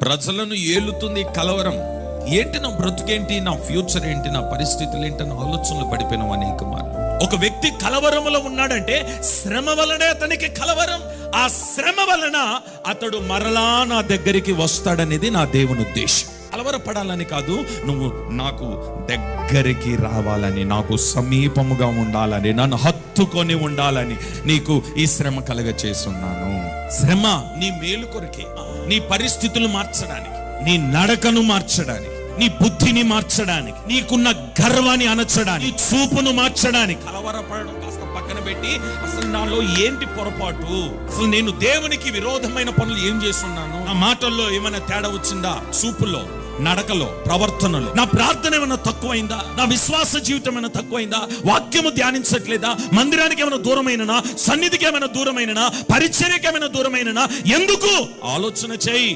ప్రజలను ఏలుతుంది కలవరం. ఏంటి నా బ్రతుకేంటి, నా ఫ్యూచర్ ఏంటి, నా పరిస్థితులు ఏంటి అని ఆలోచనలు పడిపోయినాం అనేక మార్లు. ఒక వ్యక్తి కలవరంలో ఉన్నాడంటే శ్రమ వలనే అతనికి కలవరం. ఆ శ్రమ వలన అతడు మరలా నా దగ్గరికి వస్తాడనేది నా దేవుని ఉద్దేశం. కలవరపడాలని కాదు, నువ్వు నాకు దగ్గరికి రావాలని, నాకు సమీపముగా ఉండాలని, నన్ను హత్తుకొని ఉండాలని నీకు ఈ శ్రమ కలగ చేస్తున్నాను. శ్రమ నీ మేలు కొరకే, నీ పరిస్థితులు మార్చడానికి, నీ నడకను మార్చడానికి, నీ బుద్ధిని మార్చడానికి, నీకున్న గర్వాన్ని అణచడానికి, చూపును మార్చడానికి. కలవరపడడం కాస్త పక్కన పెట్టి అసలు నాలో ఏంటి పొరపాటు, అసలు నేను దేవునికి విరోధమైన పనులు ఏం చేస్తున్నాను, నా మాటల్లో ఏమైనా తేడా వచ్చిందా, చూపులో, నడకలో, ప్రవర్తనలో, నా ప్రార్థన ఏమైనా తక్కువైందా, నా విశ్వాస జీవితం ఏమైనా తక్కువైందా, వాక్యము ధ్యానించట్లేదా, మందిరానికి ఏమైనా దూరమైననా, సన్నిధికి ఏమైనా దూరమైననా, పరిచర్యకి ఏమైనా దూరమైననా, ఎందుకు ఆలోచన చేయి.